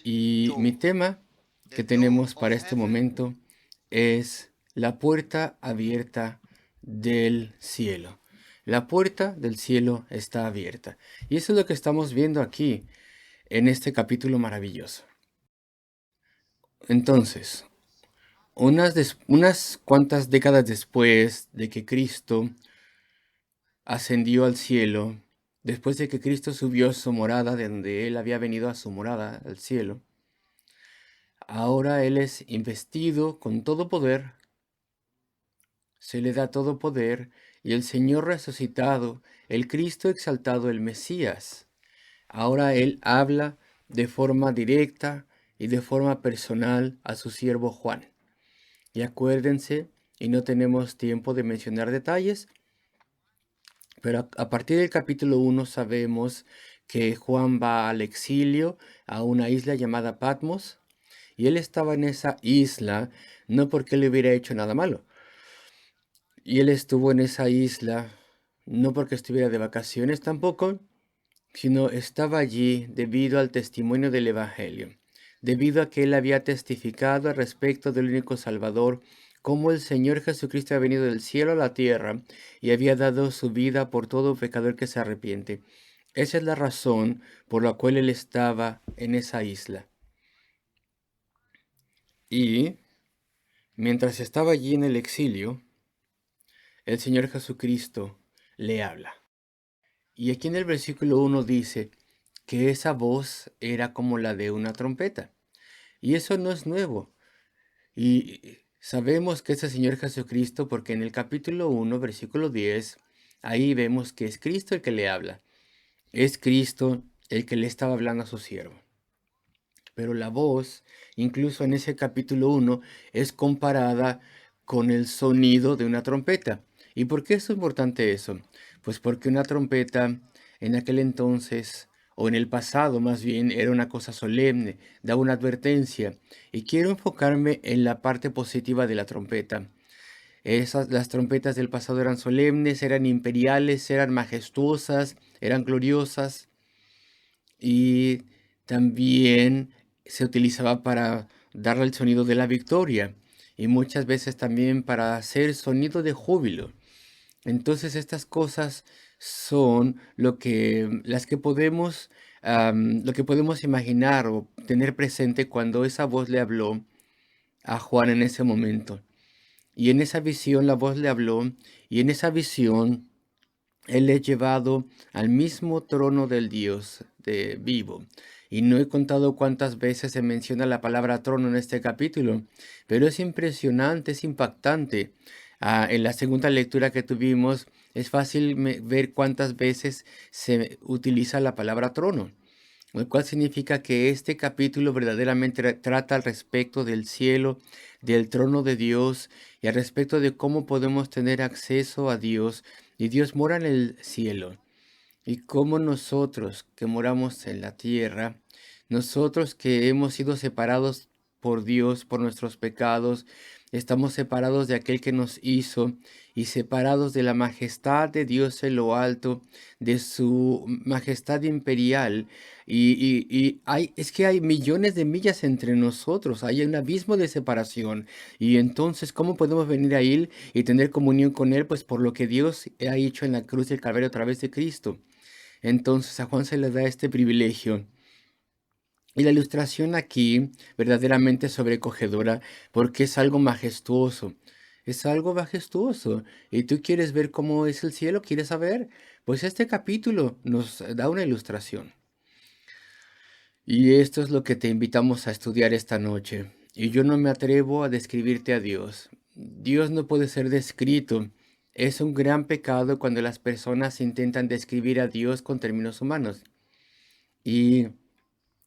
Y mi tema que tenemos para este momento es la puerta abierta del cielo. La puerta del cielo está abierta. Y eso es lo que estamos viendo aquí en este capítulo maravilloso. Entonces, unas cuantas décadas después de que Cristo ascendió al cielo, después de que Cristo subió a su morada, de donde Él había venido a su morada, al cielo, ahora Él es investido con todo poder, se le da todo poder, y el Señor resucitado, el Cristo exaltado, el Mesías, ahora Él habla de forma directa y de forma personal a su siervo Juan. Y acuérdense, y no tenemos tiempo de mencionar detalles, pero a partir del capítulo 1 sabemos que Juan va al exilio a una isla llamada Patmos, y él estaba en esa isla no porque le hubiera hecho nada malo, y él estuvo en esa isla no porque estuviera de vacaciones tampoco, sino estaba allí debido al testimonio del Evangelio, debido a que él había testificado al respecto del único Salvador, cómo el Señor Jesucristo había venido del cielo a la tierra y había dado su vida por todo pecador que se arrepiente. Esa es la razón por la cual él estaba en esa isla. Y mientras estaba allí en el exilio, el Señor Jesucristo le habla. Y aquí en el versículo 1 dice que esa voz era como la de una trompeta. Y eso no es nuevo. Y sabemos que es el Señor Jesucristo porque en el capítulo 1, versículo 10, ahí vemos que es Cristo el que le habla. Es Cristo el que le estaba hablando a su siervo. Pero la voz, incluso en ese capítulo 1, es comparada con el sonido de una trompeta. ¿Y por qué es importante eso? Pues porque una trompeta en aquel entonces, o en el pasado más bien, era una cosa solemne, daba una advertencia. Y quiero enfocarme en la parte positiva de la trompeta. Las trompetas del pasado eran solemnes, eran imperiales, eran majestuosas, eran gloriosas. Y también se utilizaba para darle el sonido de la victoria y muchas veces también para hacer sonido de júbilo. Entonces estas cosas son las que podemos, lo que podemos imaginar o tener presente cuando esa voz le habló a Juan en ese momento. Y en esa visión la voz le habló y en esa visión él es llevado al mismo trono del Dios de vivo. Y no he contado cuántas veces se menciona la palabra trono en este capítulo, pero es impresionante, es impactante. En la segunda lectura que tuvimos, es fácil ver cuántas veces se utiliza la palabra trono, lo cual significa que este capítulo verdaderamente trata al respecto del cielo, del trono de Dios y al respecto de cómo podemos tener acceso a Dios y Dios mora en el cielo. Y cómo nosotros que moramos en la tierra, nosotros que hemos sido separados por Dios, por nuestros pecados, estamos separados de aquel que nos hizo y separados de la majestad de Dios en lo alto, de su majestad imperial. Es que hay millones de millas entre nosotros, hay un abismo de separación. Y entonces, ¿cómo podemos venir a Él y tener comunión con Él? Pues por lo que Dios ha hecho en la cruz del Calvario a través de Cristo. Entonces a Juan se le da este privilegio. Y la ilustración aquí verdaderamente sobrecogedora porque es algo majestuoso. Es algo majestuoso. Y tú quieres ver cómo es el cielo, ¿quieres saber? Pues este capítulo nos da una ilustración. Y esto es lo que te invitamos a estudiar esta noche. Y yo no me atrevo a describirte a Dios. Dios no puede ser descrito. Es un gran pecado cuando las personas intentan describir a Dios con términos humanos. Y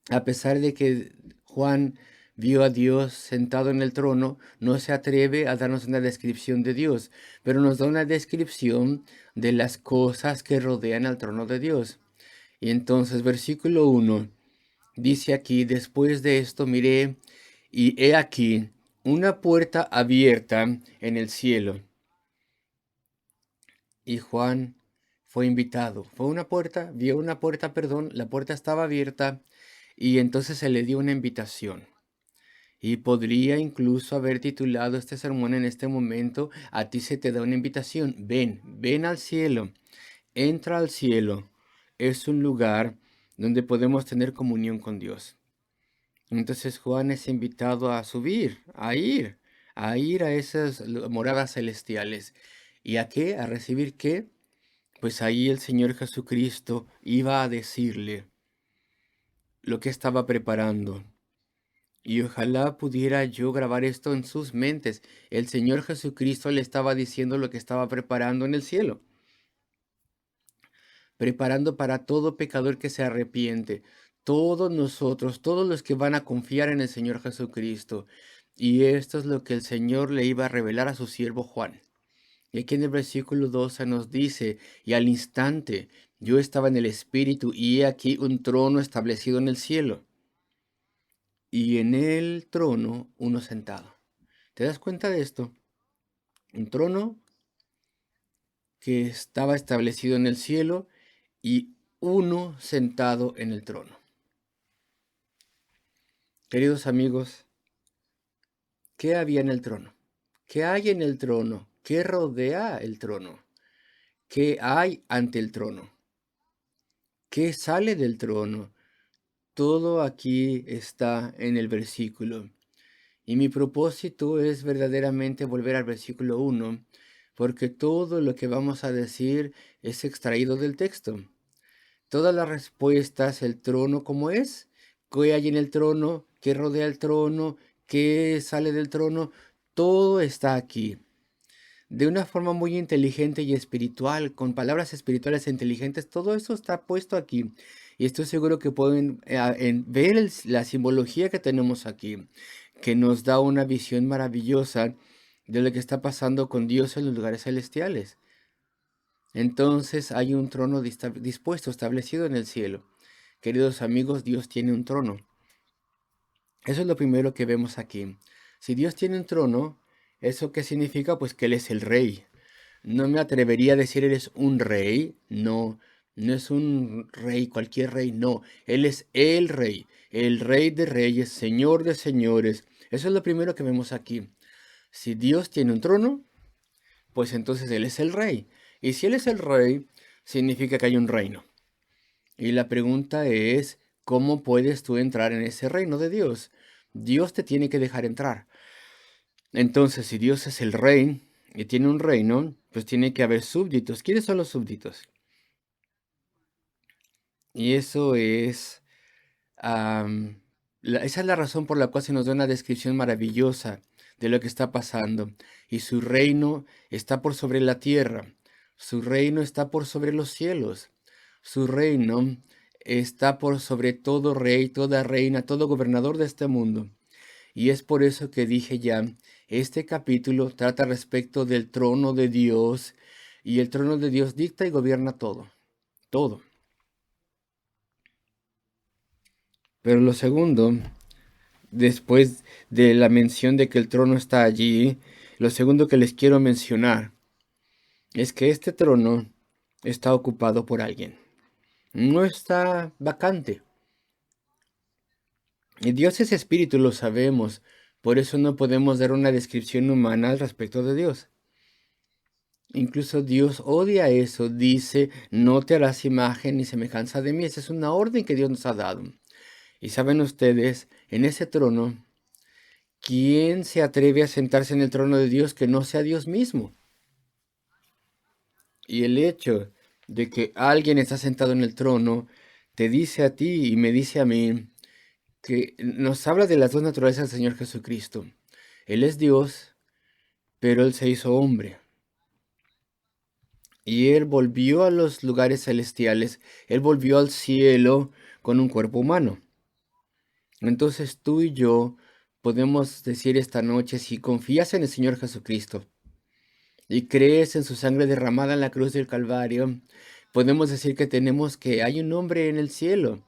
a pesar de que Juan vio a Dios sentado en el trono, no se atreve a darnos una descripción de Dios, pero nos da una descripción de las cosas que rodean al trono de Dios. Y entonces, versículo 1 dice aquí: después de esto miré, y he aquí una puerta abierta en el cielo. Y Juan fue invitado. Fue a una puerta, vio una puerta, perdón, la puerta estaba abierta y entonces se le dio una invitación. Y podría incluso haber titulado este sermón en este momento: a ti se te da una invitación. Ven, ven al cielo, entra al cielo. Es un lugar donde podemos tener comunión con Dios. Entonces Juan es invitado a subir, a ir a esas moradas celestiales. ¿Y a qué? ¿A recibir qué? Pues ahí el Señor Jesucristo iba a decirle lo que estaba preparando. Y ojalá pudiera yo grabar esto en sus mentes. El Señor Jesucristo le estaba diciendo lo que estaba preparando en el cielo. Preparando para todo pecador que se arrepiente. Todos nosotros, todos los que van a confiar en el Señor Jesucristo. Y esto es lo que el Señor le iba a revelar a su siervo Juan. Y aquí en el versículo 12 nos dice: y al instante yo estaba en el Espíritu, y he aquí un trono establecido en el cielo, y en el trono uno sentado. ¿Te das cuenta de esto? Un trono que estaba establecido en el cielo y uno sentado en el trono. Queridos amigos, ¿qué había en el trono? ¿Qué hay en el trono? ¿Qué rodea el trono? ¿Qué hay ante el trono? ¿Qué sale del trono? Todo aquí está en el versículo. Y mi propósito es verdaderamente volver al versículo 1, porque todo lo que vamos a decir es extraído del texto. Todas las respuestas, el trono como es, qué hay en el trono, qué rodea el trono, qué sale del trono, todo está aquí. De una forma muy inteligente y espiritual, con palabras espirituales e inteligentes, todo eso está puesto aquí. Y estoy seguro que pueden ver la simbología que tenemos aquí, que nos da una visión maravillosa de lo que está pasando con Dios en los lugares celestiales. Entonces hay un trono dispuesto, establecido en el cielo. Queridos amigos, Dios tiene un trono. Eso es lo primero que vemos aquí. Si Dios tiene un trono, ¿eso qué significa? Pues que Él es el rey. No me atrevería a decir Él es un rey, no, no es un rey, cualquier rey, no. Él es el rey de reyes, señor de señores. Eso es lo primero que vemos aquí. Si Dios tiene un trono, pues entonces Él es el rey. Y si Él es el rey, significa que hay un reino. Y la pregunta es: ¿cómo puedes tú entrar en ese reino de Dios? Dios te tiene que dejar entrar. Entonces, si Dios es el rey y tiene un reino, pues tiene que haber súbditos. ¿Quiénes son los súbditos? Y eso es, esa es la razón por la cual se nos da una descripción maravillosa de lo que está pasando. Y su reino está por sobre la tierra. Su reino está por sobre los cielos. Su reino está por sobre todo rey, toda reina, todo gobernador de este mundo. Y es por eso que dije ya, este capítulo trata respecto del trono de Dios, y el trono de Dios dicta y gobierna todo, todo. Pero lo segundo, después de la mención de que el trono está allí, lo segundo que les quiero mencionar es que este trono está ocupado por alguien. No está vacante. Y Dios es espíritu, lo sabemos. Por eso no podemos dar una descripción humana al respecto de Dios. Incluso Dios odia eso. Dice: no te harás imagen ni semejanza de mí. Esa es una orden que Dios nos ha dado. Y saben ustedes, en ese trono, ¿quién se atreve a sentarse en el trono de Dios que no sea Dios mismo? Y el hecho de que alguien está sentado en el trono te dice a ti y me dice a mí que nos habla de las dos naturalezas del Señor Jesucristo. Él es Dios, pero Él se hizo hombre. Y Él volvió a los lugares celestiales, Él volvió al cielo con un cuerpo humano. Entonces tú y yo podemos decir esta noche, si confías en el Señor Jesucristo y crees en su sangre derramada en la cruz del Calvario, podemos decir que hay un hombre en el cielo,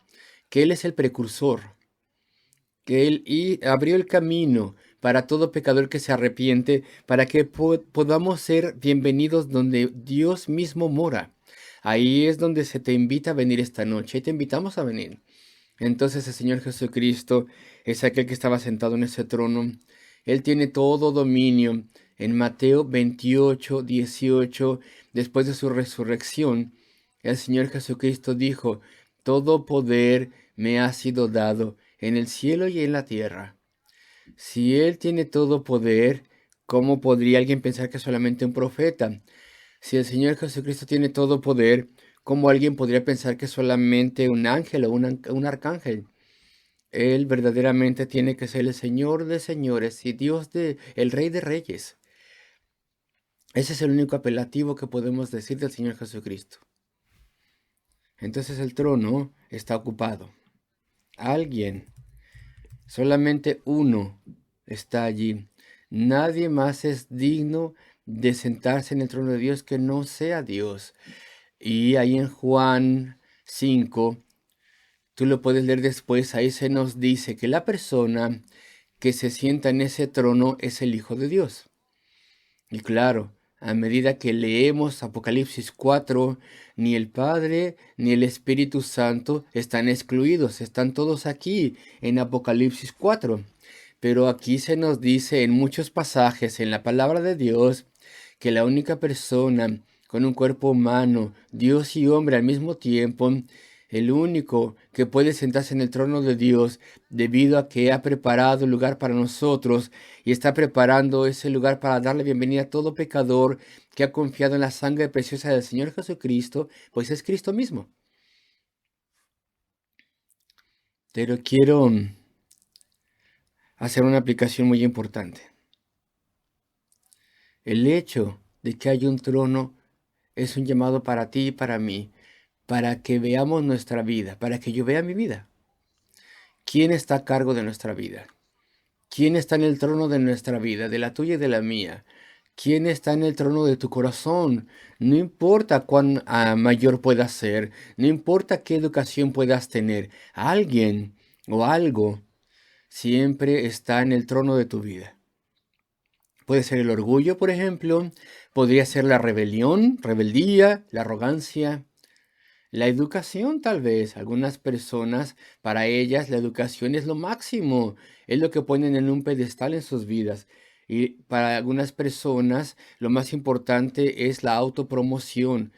que Él es el precursor, que Él abrió el camino para todo pecador que se arrepiente, para que podamos ser bienvenidos donde Dios mismo mora. Ahí es donde se te invita a venir esta noche y te invitamos a venir. Entonces el Señor Jesucristo es aquel que estaba sentado en ese trono. Él tiene todo dominio. En Mateo 28, 18, después de su resurrección, el Señor Jesucristo dijo, todo poder me ha sido dado en el cielo y en la tierra. Si Él tiene todo poder, ¿cómo podría alguien pensar que es solamente un profeta? Si el Señor Jesucristo tiene todo poder, ¿cómo alguien podría pensar que es solamente un ángel o un arcángel? Él verdaderamente tiene que ser el Señor de señores y el Rey de reyes. Ese es el único apelativo que podemos decir del Señor Jesucristo. Entonces el trono está ocupado. Alguien, solamente uno está allí. Nadie más es digno de sentarse en el trono de Dios que no sea Dios. Y ahí en Juan 5, tú lo puedes leer después, ahí se nos dice que la persona que se sienta en ese trono es el Hijo de Dios. Y claro, a medida que leemos Apocalipsis 4, ni el Padre ni el Espíritu Santo están excluidos, están todos aquí en Apocalipsis 4. Pero aquí se nos dice en muchos pasajes en la palabra de Dios que la única persona con un cuerpo humano, Dios y hombre al mismo tiempo, el único que puede sentarse en el trono de Dios debido a que ha preparado el lugar para nosotros y está preparando ese lugar para darle bienvenida a todo pecador que ha confiado en la sangre preciosa del Señor Jesucristo, pues es Cristo mismo. Pero quiero hacer una aplicación muy importante. El hecho de que hay un trono es un llamado para ti y para mí, para que veamos nuestra vida, para que yo vea mi vida. ¿Quién está a cargo de nuestra vida? ¿Quién está en el trono de nuestra vida, de la tuya y de la mía? ¿Quién está en el trono de tu corazón? No importa cuán mayor puedas ser, no importa qué educación puedas tener, alguien o algo siempre está en el trono de tu vida. Puede ser el orgullo, por ejemplo, podría ser la rebeldía, la arrogancia, la educación tal vez. Algunas personas, para ellas la educación es lo máximo, es lo que ponen en un pedestal en sus vidas. Y para algunas personas lo más importante es la autopromoción.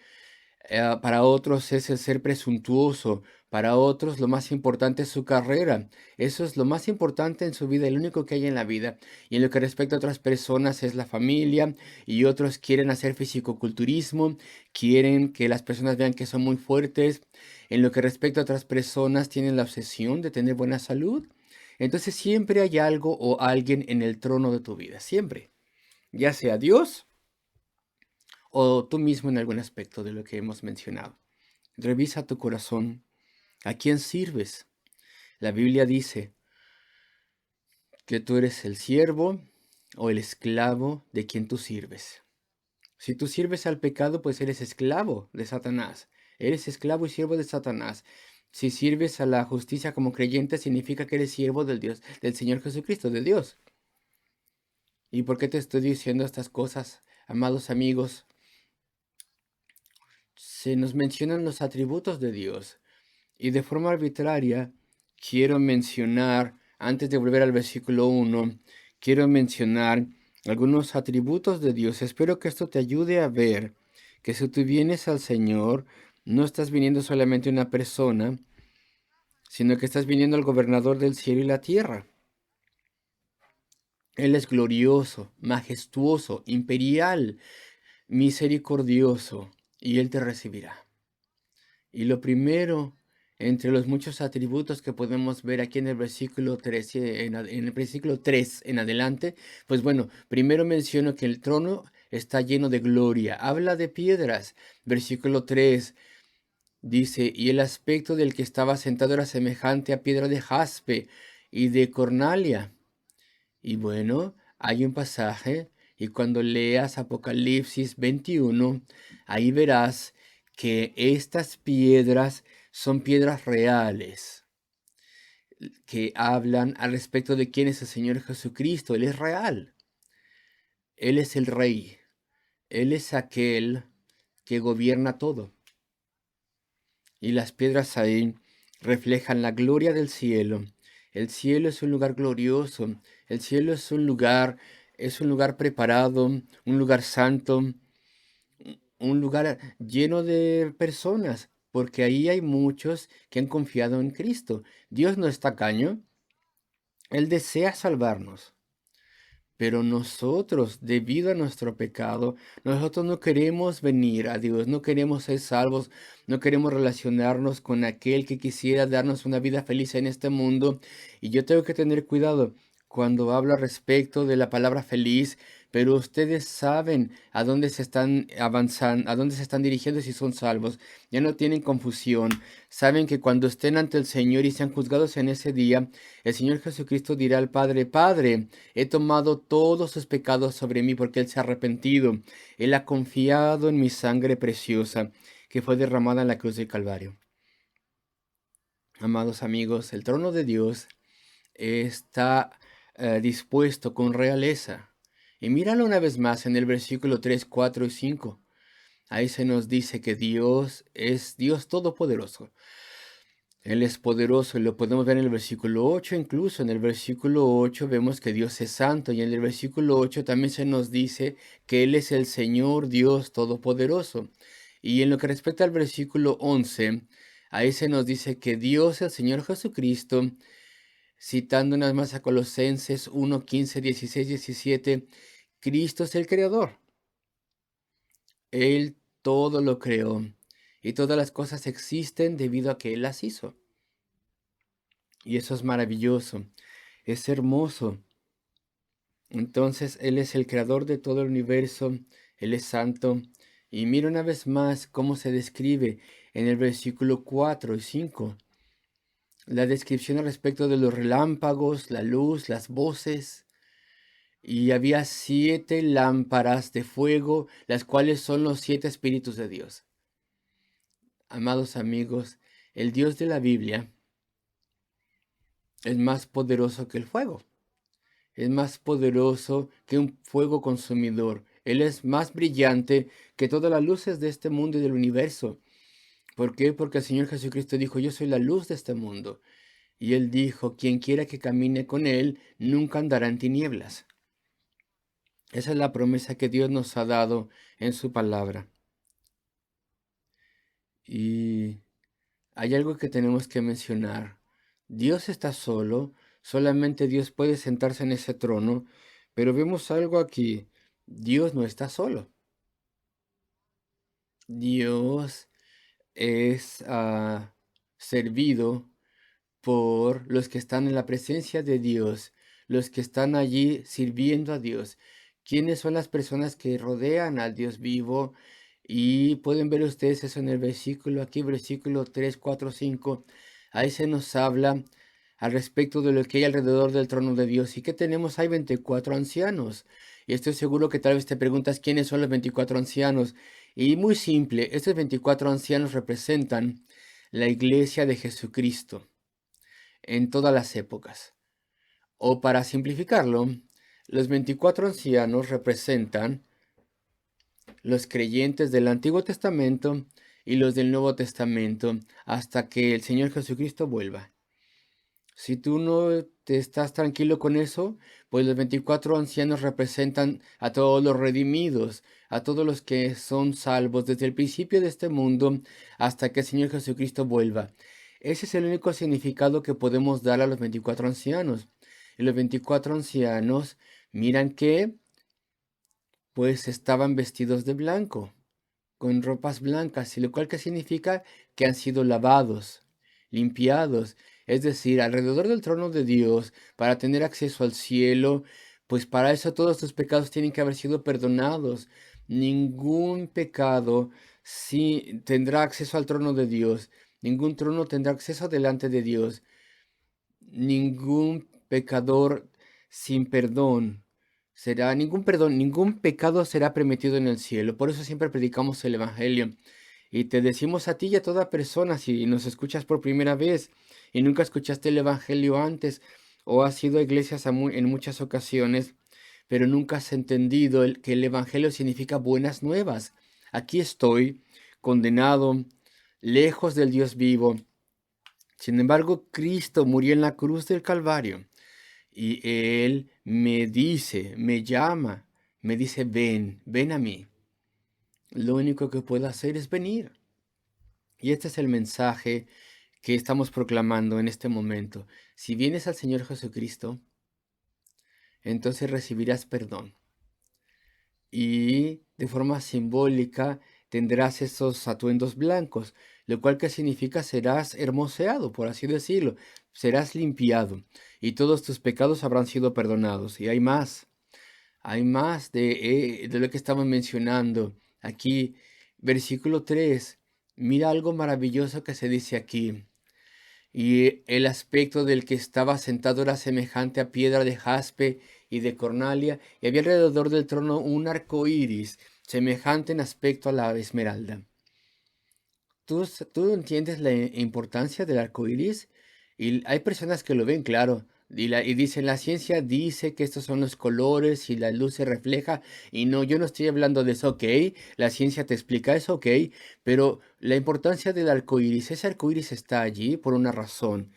Para otros es el ser presuntuoso. Para otros lo más importante es su carrera. Eso es lo más importante en su vida, el único que hay en la vida. Y en lo que respecta a otras personas es la familia. Y otros quieren hacer fisicoculturismo. Quieren que las personas vean que son muy fuertes. En lo que respecta a otras personas tienen la obsesión de tener buena salud. Entonces siempre hay algo o alguien en el trono de tu vida. Siempre. Ya sea Dios o tú mismo en algún aspecto de lo que hemos mencionado. Revisa tu corazón. ¿A quién sirves? La Biblia dice que tú eres el siervo o el esclavo de quien tú sirves. Si tú sirves al pecado, pues eres esclavo de Satanás. Eres esclavo y siervo de Satanás. Si sirves a la justicia como creyente, significa que eres siervo del Dios, del Señor Jesucristo, de Dios. ¿Y por qué te estoy diciendo estas cosas, amados amigos? Se nos mencionan los atributos de Dios. Y de forma arbitraria, quiero mencionar, antes de volver al versículo 1, quiero mencionar algunos atributos de Dios. Espero que esto te ayude a ver que si tú vienes al Señor, no estás viniendo solamente una persona, sino que estás viniendo al gobernador del cielo y la tierra. Él es glorioso, majestuoso, imperial, misericordioso, y Él te recibirá. Y lo primero, entre los muchos atributos que podemos ver aquí en el versículo 3, en el versículo 3 en adelante, pues bueno, primero menciono que el trono está lleno de gloria. Habla de piedras. Versículo 3 dice, y el aspecto del que estaba sentado era semejante a piedra de jaspe y de cornalia. Y bueno, hay un pasaje, y cuando leas Apocalipsis 21, ahí verás que estas piedras son piedras reales, que hablan al respecto de quién es el Señor Jesucristo. Él es real, Él es el Rey, Él es aquel que gobierna todo. y las piedras ahí reflejan la gloria del cielo. El cielo es un lugar glorioso, el cielo es un lugar preparado, un lugar santo, un lugar lleno de personas, porque ahí hay muchos que han confiado en Cristo. Dios no es tacaño, Él desea salvarnos. Pero nosotros, debido a nuestro pecado, nosotros no queremos venir a Dios, no queremos ser salvos, no queremos relacionarnos con aquel que quisiera darnos una vida feliz en este mundo. Y yo tengo que tener cuidado cuando hablo respecto de la palabra feliz, pero ustedes saben a dónde se están avanzando, a dónde se están dirigiendo si son salvos. Ya no tienen confusión. Saben que cuando estén ante el Señor y sean juzgados en ese día, el Señor Jesucristo dirá al Padre: Padre, he tomado todos sus pecados sobre mí porque Él se ha arrepentido. Él ha confiado en mi sangre preciosa que fue derramada en la cruz del Calvario. Amados amigos, el trono de Dios está dispuesto con realeza. Y míralo una vez más en el versículo 3, 4 y 5. Ahí se nos dice que Dios es Dios todopoderoso. Él es poderoso y lo podemos ver en el versículo 8, incluso en el versículo 8 vemos que Dios es santo y en el versículo 8 también se nos dice que Él es el Señor Dios todopoderoso. Y en lo que respecta al versículo 11, ahí se nos dice que Dios, el Señor Jesucristo, citando unas más a Colosenses 1, 15, 16, 17, Cristo es el Creador. Él todo lo creó y todas las cosas existen debido a que Él las hizo. Y eso es maravilloso, es hermoso. Entonces Él es el creador de todo el universo, Él es santo. Y mira una vez más cómo se describe en el versículo 4 y 5. La descripción al respecto de los relámpagos, la luz, las voces. Y había 7 lámparas de fuego, las cuales son los 7 espíritus de Dios. Amados amigos, el Dios de la Biblia es más poderoso que el fuego. Es más poderoso que un fuego consumidor. Él es más brillante que todas las luces de este mundo y del universo. ¿Por qué? Porque el Señor Jesucristo dijo: yo soy la luz de este mundo. Y Él dijo: quien quiera que camine con Él, nunca andará en tinieblas. Esa es la promesa que Dios nos ha dado en su palabra. Y hay algo que tenemos que mencionar. Dios está solo, solamente Dios puede sentarse en ese trono, pero vemos algo aquí. Dios no está solo. Dios es servido por los que están en la presencia de Dios, los que están allí sirviendo a Dios. ¿Quiénes son las personas que rodean al Dios vivo? Y pueden ver ustedes eso en el versículo, aquí versículo 3, 4, 5. Ahí se nos habla al respecto de lo que hay alrededor del trono de Dios. ¿Y qué tenemos? Hay 24 ancianos. Y estoy seguro que tal vez te preguntas quiénes son los 24 ancianos. Y muy simple, estos 24 ancianos representan la iglesia de Jesucristo en todas las épocas. O para simplificarlo, los 24 ancianos representan los creyentes del Antiguo Testamento y los del Nuevo Testamento hasta que el Señor Jesucristo vuelva. Si tú no te estás tranquilo con eso, pues los 24 ancianos representan a todos los redimidos, a todos los que son salvos desde el principio de este mundo hasta que el Señor Jesucristo vuelva. Ese es el único significado que podemos dar a los 24 ancianos. Y los 24 ancianos, miran que, pues estaban vestidos de blanco, con ropas blancas, y lo cual que significa que han sido lavados, limpiados, es decir, alrededor del trono de Dios, para tener acceso al cielo, pues para eso todos tus pecados tienen que haber sido perdonados. Ningún pecado sí tendrá acceso al trono de Dios, ningún trono tendrá acceso delante de Dios, ningún pecador sin perdón será, ningún pecado será permitido en el cielo. Por eso siempre predicamos el Evangelio. Y te decimos a ti y a toda persona, si nos escuchas por primera vez y nunca escuchaste el Evangelio antes, o has ido a iglesias en muchas ocasiones, pero nunca has entendido que el Evangelio significa buenas nuevas. Aquí estoy, condenado, lejos del Dios vivo. Sin embargo, Cristo murió en la cruz del Calvario y Él me dice, me llama, me dice, ven, ven a mí. Lo único que puedo hacer es venir. Y este es el mensaje que estamos proclamando en este momento. Si vienes al Señor Jesucristo, entonces recibirás perdón. Y de forma simbólica tendrás esos atuendos blancos, lo cual que significa serás hermoseado, por así decirlo, serás limpiado y todos tus pecados habrán sido perdonados. Y hay más de lo que estamos mencionando. Aquí, versículo 3, mira algo maravilloso que se dice aquí. Y el aspecto del que estaba sentado era semejante a piedra de jaspe y de cornalia, y había alrededor del trono un arco iris, semejante en aspecto a la esmeralda. ¿Tú entiendes la importancia del arco iris? Y hay personas que lo ven claro. Y dicen, la ciencia dice que estos son los colores y la luz se refleja. Y no, yo no estoy hablando de eso, ok. La ciencia te explica eso, ok. Pero la importancia del arco iris, ese arco iris está allí por una razón.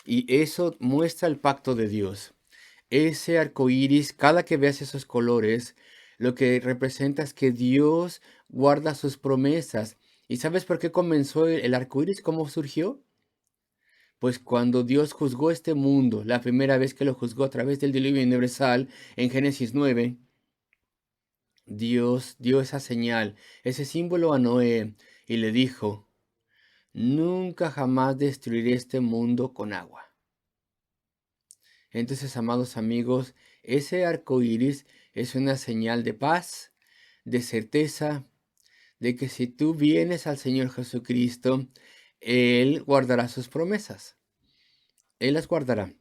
Y eso muestra el pacto de Dios. Ese arco iris, cada que veas esos colores, lo que representa es que Dios guarda sus promesas. ¿Y sabes por qué comenzó el arco iris? ¿Cómo surgió? Pues cuando Dios juzgó este mundo, la primera vez que lo juzgó a través del diluvio universal, en Génesis 9, Dios dio esa señal, ese símbolo a Noé, y le dijo, nunca jamás destruiré este mundo con agua. Entonces, amados amigos, ese arco iris es una señal de paz, de certeza, de que si tú vienes al Señor Jesucristo, Él guardará sus promesas. Él las guardará,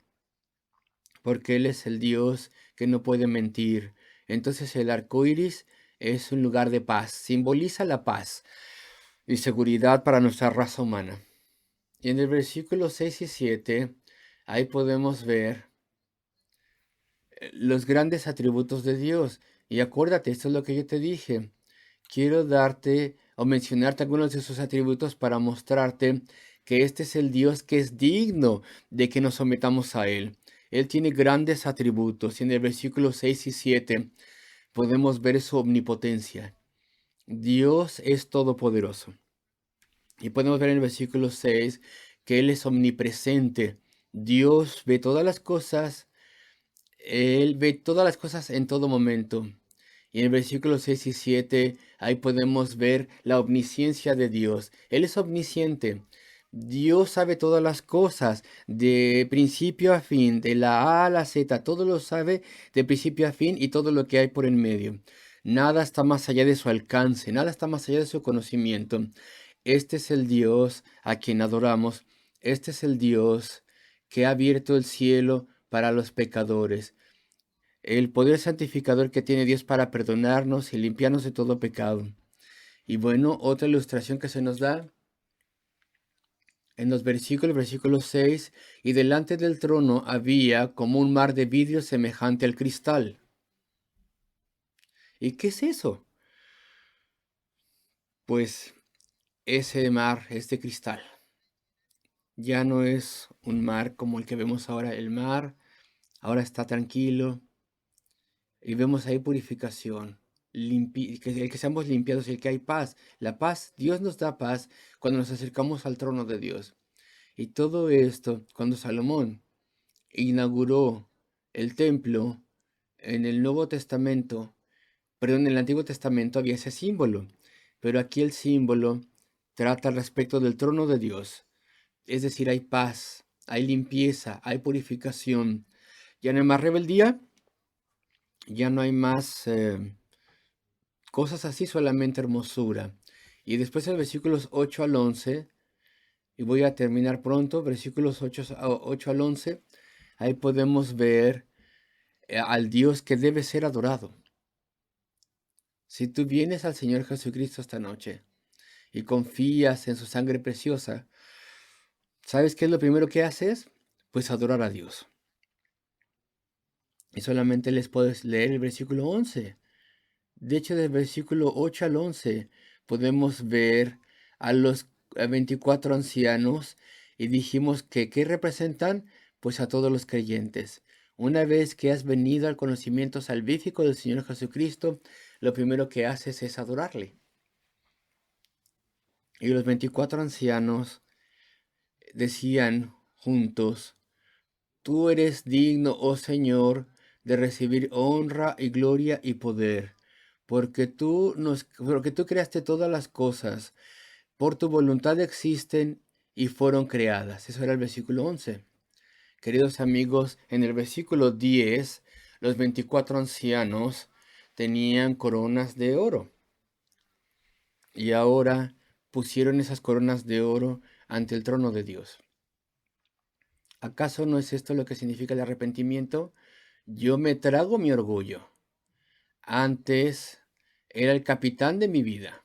porque Él es el Dios que no puede mentir. Entonces, el arco iris es un lugar de paz, simboliza la paz y seguridad para nuestra raza humana. Y en el versículo 6 y 7, ahí podemos ver los grandes atributos de Dios. Y acuérdate, esto es lo que yo te dije. Quiero darte o mencionarte algunos de sus atributos para mostrarte que este es el Dios que es digno de que nos sometamos a Él. Él tiene grandes atributos y en el versículo 6 y 7 podemos ver su omnipotencia. Dios es todopoderoso. Y podemos ver en el versículo 6 que Él es omnipresente. Dios ve todas las cosas, Él ve todas las cosas en todo momento. Y en el versículo 6 y 7, ahí podemos ver la omnisciencia de Dios. Él es omnisciente. Dios sabe todas las cosas, de principio a fin, de la A a la Z, todo lo sabe de principio a fin y todo lo que hay por en medio. Nada está más allá de su alcance, nada está más allá de su conocimiento. Este es el Dios a quien adoramos. Este es el Dios que ha abierto el cielo para los pecadores. El poder santificador que tiene Dios para perdonarnos y limpiarnos de todo pecado. Y bueno, otra ilustración que se nos da en los versículo 6, y delante del trono había como un mar de vidrio semejante al cristal. ¿Y qué es eso? Pues ese mar es de cristal. Ya no es un mar como el que vemos ahora. El mar ahora está tranquilo y vemos ahí purificación, el que seamos limpiados y el que hay paz. La paz, Dios nos da paz cuando nos acercamos al trono de Dios. Y todo esto, cuando Salomón inauguró el templo en el Nuevo Testamento, perdón, en el Antiguo Testamento había ese símbolo, pero aquí el símbolo trata al respecto del trono de Dios. Es decir, hay paz, hay limpieza, hay purificación. Ya no hay más rebeldía, ya no hay más cosas así, solamente hermosura. Y después en versículos 8 al 11, y voy a terminar pronto, versículos 8 al 11, ahí podemos ver al Dios que debe ser adorado. Si tú vienes al Señor Jesucristo esta noche y confías en su sangre preciosa, ¿sabes qué es lo primero que haces? Pues adorar a Dios. Y solamente les puedes leer el versículo 11. De hecho, del versículo 8 al 11 podemos ver a los 24 ancianos y dijimos que ¿qué representan? Pues a todos los creyentes. Una vez que has venido al conocimiento salvífico del Señor Jesucristo, lo primero que haces es adorarle. Y los 24 ancianos decían juntos: Tú eres digno, oh Señor, de recibir honra y gloria y poder, porque tú creaste todas las cosas, por tu voluntad existen y fueron creadas. Eso era el versículo 11. Queridos amigos, en el versículo 10, los 24 ancianos tenían coronas de oro y ahora pusieron esas coronas de oro ante el trono de Dios. ¿Acaso no es esto lo que significa el arrepentimiento? Yo me trago mi orgullo. Antes era el capitán de mi vida.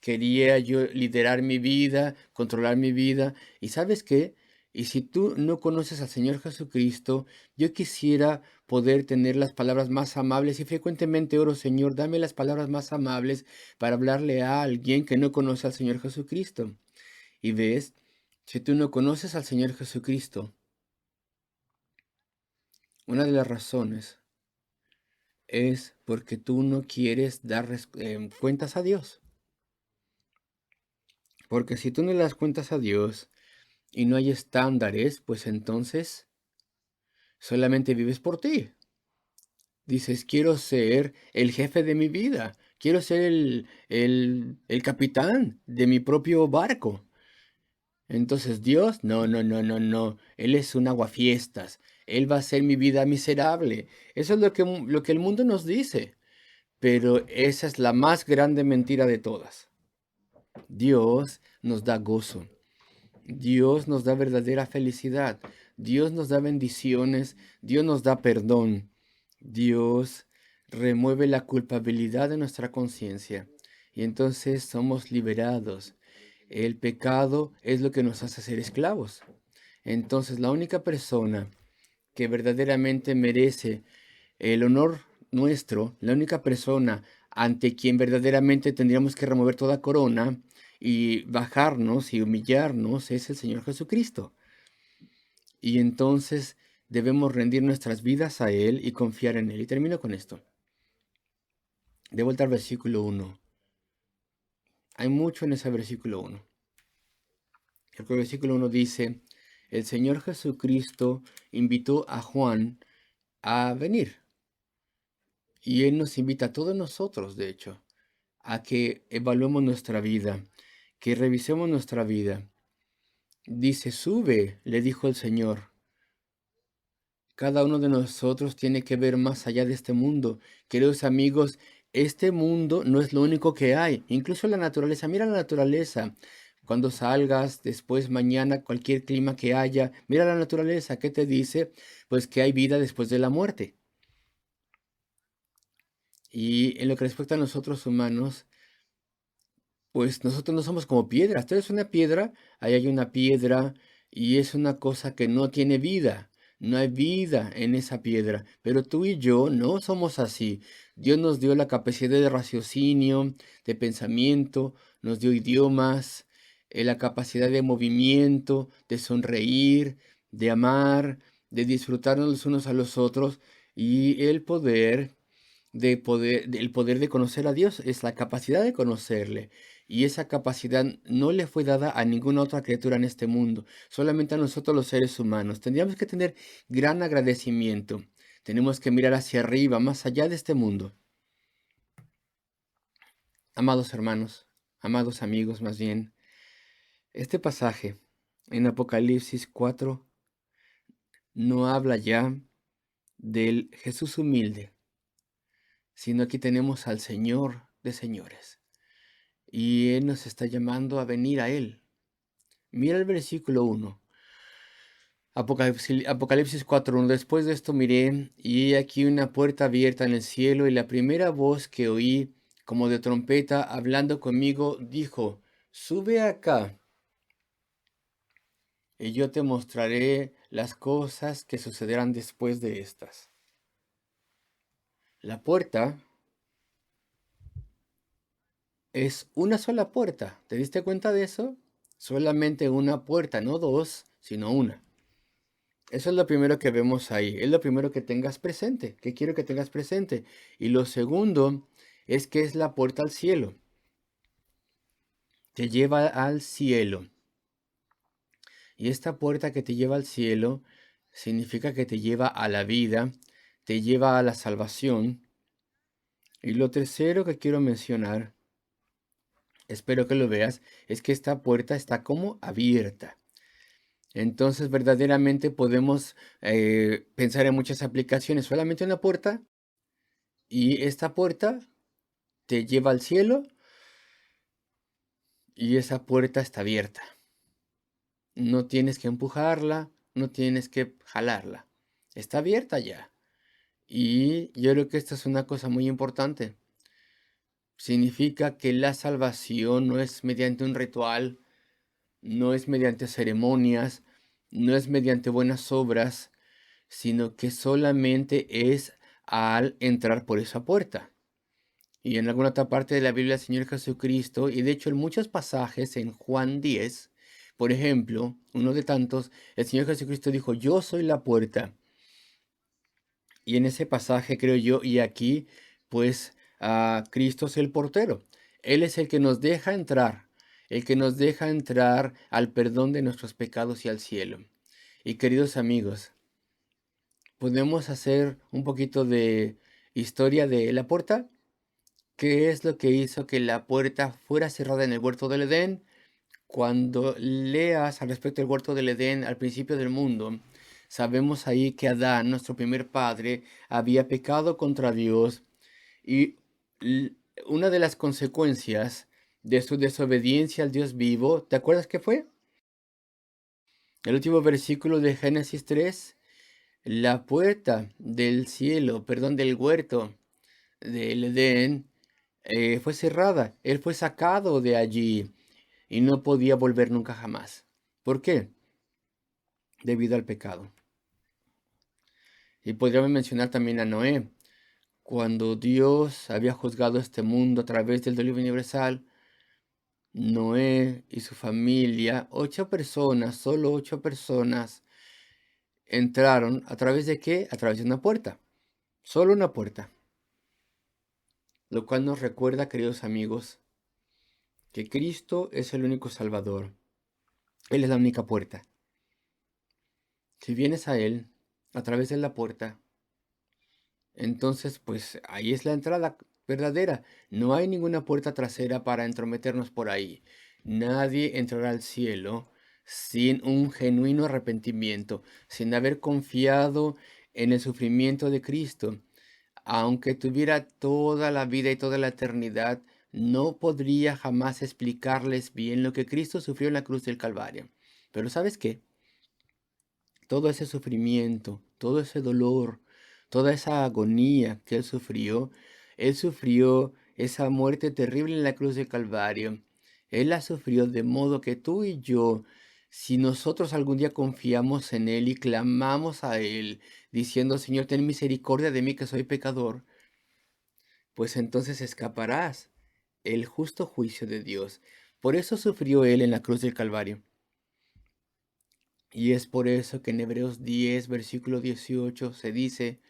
Quería yo liderar mi vida, controlar mi vida. ¿Y sabes qué? Y si tú no conoces al Señor Jesucristo, yo quisiera poder tener las palabras más amables y frecuentemente oro: Señor, dame las palabras más amables para hablarle a alguien que no conoce al Señor Jesucristo. Y ves, si tú no conoces al Señor Jesucristo, una de las razones es porque tú no quieres dar cuentas a Dios. Porque si tú no le das cuentas a Dios y no hay estándares, pues entonces solamente vives por ti. Dices: quiero ser el jefe de mi vida, quiero ser el capitán de mi propio barco. Entonces Dios, no, no, no, no, no, Él es un aguafiestas, Él va a hacer mi vida miserable. Eso es lo que el mundo nos dice, pero esa es la más grande mentira de todas. Dios nos da gozo. Dios nos da verdadera felicidad. Dios nos da bendiciones. Dios nos da perdón. Dios remueve la culpabilidad de nuestra conciencia. Y entonces somos liberados. El pecado es lo que nos hace ser esclavos. Entonces la única persona que verdaderamente merece el honor nuestro, la única persona ante quien verdaderamente tendríamos que remover toda corona y bajarnos y humillarnos, es el Señor Jesucristo. Y entonces debemos rendir nuestras vidas a Él y confiar en Él. Y termino con esto. De vuelta al versículo 1. Hay mucho en ese versículo 1. El versículo 1 dice: el Señor Jesucristo invitó a Juan a venir. Y Él nos invita a todos nosotros, de hecho, a que evaluemos nuestra vida, que revisemos nuestra vida. Dice: sube, le dijo el Señor. Cada uno de nosotros tiene que ver más allá de este mundo. Queridos amigos, este mundo no es lo único que hay. Incluso la naturaleza. Mira la naturaleza. Cuando salgas, después mañana, cualquier clima que haya, mira la naturaleza. ¿Qué te dice? Pues que hay vida después de la muerte. Y en lo que respecta a nosotros humanos, pues nosotros no somos como piedras. Tú eres una piedra, ahí hay una piedra y es una cosa que no tiene vida. No hay vida en esa piedra. Pero tú y yo no somos así. Dios nos dio la capacidad de raciocinio, de pensamiento, nos dio idiomas, la capacidad de movimiento, de sonreír, de amar, de disfrutarnos los unos a los otros y el poder de conocer a Dios es la capacidad de conocerle. Y esa capacidad no le fue dada a ninguna otra criatura en este mundo, solamente a nosotros los seres humanos. Tendríamos que tener gran agradecimiento. Tenemos que mirar hacia arriba, más allá de este mundo. Amados hermanos, amados amigos, más bien, este pasaje en Apocalipsis 4 no habla ya del Jesús humilde, sino aquí tenemos al Señor de señores. Y Él nos está llamando a venir a Él. Mira el versículo 1. Apocalipsis 4:1. Después de esto miré, y he aquí una puerta abierta en el cielo, y la primera voz que oí, como de trompeta, hablando conmigo, dijo: sube acá, y yo te mostraré las cosas que sucederán después de estas. La puerta es una sola puerta. ¿Te diste cuenta de eso? Solamente una puerta, no dos, sino una. Eso es lo primero que vemos ahí. Es lo primero que tengas presente, que quiero que tengas presente. Y lo segundo es que es la puerta al cielo. Te lleva al cielo. Y esta puerta que te lleva al cielo significa que te lleva a la vida, te lleva a la salvación. Y lo tercero que quiero mencionar, espero que lo veas, es que esta puerta está como abierta. Entonces verdaderamente podemos pensar en muchas aplicaciones. Solamente una puerta y esta puerta te lleva al cielo y esa puerta está abierta. No tienes que empujarla, no tienes que jalarla. Está abierta ya. Y yo creo que esta es una cosa muy importante. Significa que la salvación no es mediante un ritual, no es mediante ceremonias, no es mediante buenas obras, sino que solamente es al entrar por esa puerta. Y en alguna otra parte de la Biblia el Señor Jesucristo, y de hecho en muchos pasajes en Juan 10, por ejemplo, uno de tantos, el Señor Jesucristo dijo, yo soy la puerta. Y en ese pasaje creo yo, y aquí, pues Cristo es el portero. Él es el que nos deja entrar, el que nos deja entrar al perdón de nuestros pecados y al cielo. Y queridos amigos, podemos hacer un poquito de historia de la puerta. ¿Qué es lo que hizo que la puerta fuera cerrada en el huerto del Edén? Cuando leas al respecto del huerto del Edén al principio del mundo, sabemos ahí que Adán, nuestro primer padre, había pecado contra Dios y l- una de las consecuencias de su desobediencia al Dios vivo, ¿te acuerdas qué fue? El último versículo de Génesis 3, la puerta del cielo, perdón, del huerto del Edén, fue cerrada. Él fue sacado de allí y no podía volver nunca jamás. ¿Por qué? Debido al pecado. Y podríamos mencionar también a Noé. Cuando Dios había juzgado este mundo a través del diluvio universal, Noé y su familia, 8 personas, solo 8 personas, entraron a través de qué? A través de una puerta. Solo una puerta. Lo cual nos recuerda, queridos amigos, que Cristo es el único Salvador. Él es la única puerta. Si vienes a Él a través de la puerta, entonces pues ahí es la entrada verdadera. No hay ninguna puerta trasera para entrometernos por ahí. Nadie entrará al cielo sin un genuino arrepentimiento, sin haber confiado en el sufrimiento de Cristo. Aunque tuviera toda la vida y toda la eternidad, no podría jamás explicarles bien lo que Cristo sufrió en la cruz del Calvario. Pero ¿sabes qué? Todo ese sufrimiento, todo ese dolor, toda esa agonía que Él sufrió esa muerte terrible en la cruz del Calvario. Él la sufrió de modo que tú y yo, si nosotros algún día confiamos en Él y clamamos a Él, diciendo, Señor, ten misericordia de mí que soy pecador, pues entonces escaparás el justo juicio de Dios. Por eso sufrió Él en la cruz del Calvario. Y es por eso que en Hebreos 10, versículo 18 se dice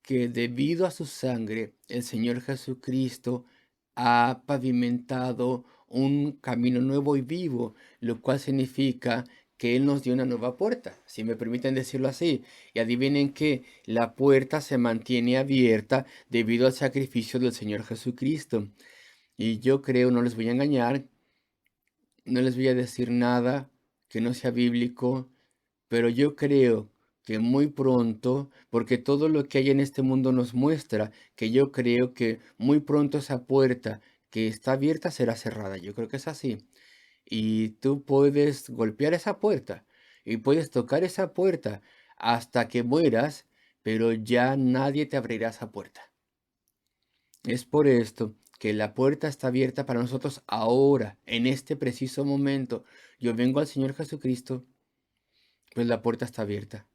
que debido a su sangre, el Señor Jesucristo ha pavimentado un camino nuevo y vivo, lo cual significa que Él nos dio una nueva puerta, si me permiten decirlo así. Y adivinen que la puerta se mantiene abierta debido al sacrificio del Señor Jesucristo. Y yo creo, no les voy a engañar, no les voy a decir nada que no sea bíblico, pero yo creo que muy pronto, porque todo lo que hay en este mundo nos muestra que yo creo que muy pronto esa puerta que está abierta será cerrada. Yo creo que es así. Y tú puedes golpear esa puerta y puedes tocar esa puerta hasta que mueras, pero ya nadie te abrirá esa puerta. Es por esto que la puerta está abierta para nosotros ahora, en este preciso momento. Yo vengo al Señor Jesucristo, pues la puerta está abierta.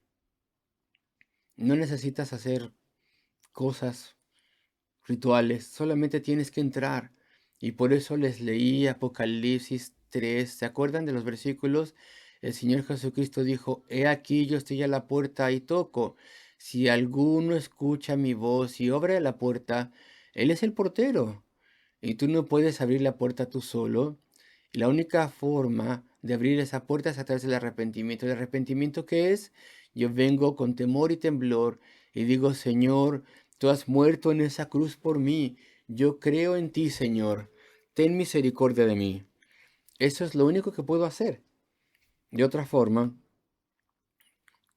No necesitas hacer cosas, rituales, solamente tienes que entrar. Y por eso les leí Apocalipsis 3. ¿Se acuerdan de los versículos? El Señor Jesucristo dijo, He aquí yo estoy a la puerta y toco. Si alguno escucha mi voz y abre la puerta, Él es el portero. Y tú no puedes abrir la puerta tú solo. Y la única forma de abrir esa puerta es a través del arrepentimiento. ¿El arrepentimiento qué es? Yo vengo con temor y temblor y digo, Señor, tú has muerto en esa cruz por mí. Yo creo en ti, Señor. Ten misericordia de mí. Eso es lo único que puedo hacer. De otra forma,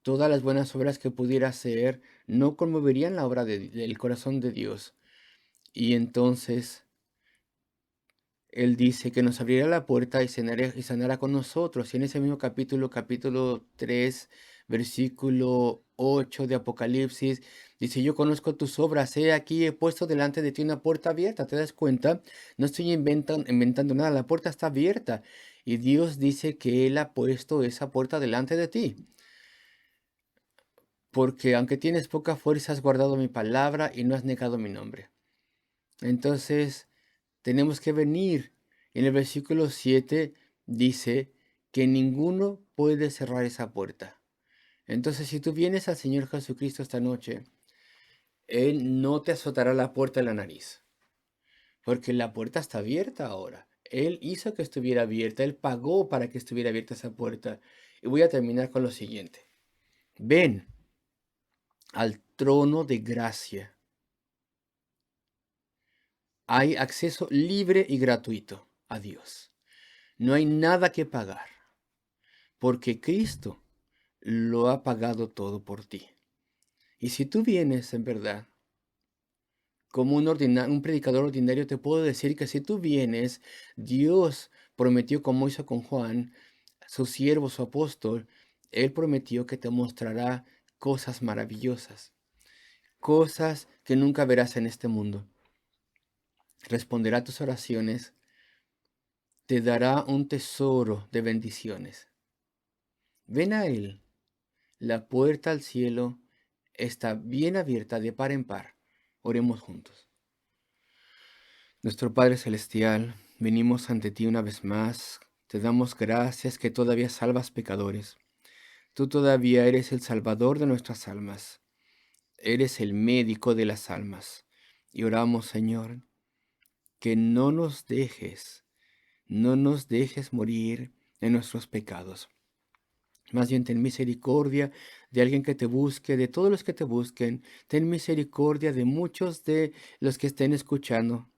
todas las buenas obras que pudiera hacer no conmoverían la obra del corazón de Dios. Y entonces Él dice que nos abrirá la puerta y sanará con nosotros. Y en ese mismo capítulo 3, versículo 8 de Apocalipsis, dice, yo conozco tus obras, he aquí, he puesto delante de ti una puerta abierta. ¿Te das cuenta? No estoy inventando nada, la puerta está abierta. Y Dios dice que Él ha puesto esa puerta delante de ti. Porque aunque tienes poca fuerza, has guardado mi palabra y no has negado mi nombre. Entonces, tenemos que venir. En el versículo 7 dice que ninguno puede cerrar esa puerta. Entonces, si tú vienes al Señor Jesucristo esta noche, Él no te azotará la puerta en la nariz, porque la puerta está abierta ahora. Él hizo que estuviera abierta, Él pagó para que estuviera abierta esa puerta. Y voy a terminar con lo siguiente. Ven al trono de gracia. Hay acceso libre y gratuito a Dios. No hay nada que pagar, porque Cristo lo ha pagado todo por ti. Y si tú vienes en verdad, como un predicador ordinario, te puedo decir que si tú vienes, Dios prometió, como hizo con Juan, su siervo, su apóstol, Él prometió que te mostrará cosas maravillosas, cosas que nunca verás en este mundo. Responderá tus oraciones, te dará un tesoro de bendiciones. Ven a Él. La puerta al cielo está bien abierta de par en par. Oremos juntos. Nuestro Padre Celestial, venimos ante ti una vez más. Te damos gracias que todavía salvas pecadores. Tú todavía eres el Salvador de nuestras almas. Eres el médico de las almas. Y oramos, Señor, que no nos dejes morir en nuestros pecados. Más bien ten misericordia de alguien que te busque, de todos los que te busquen. Ten misericordia de muchos de los que estén escuchando,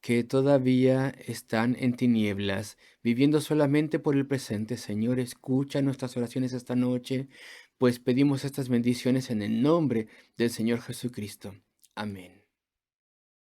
que todavía están en tinieblas, viviendo solamente por el presente. Señor, escucha nuestras oraciones esta noche, pues pedimos estas bendiciones en el nombre del Señor Jesucristo. Amén.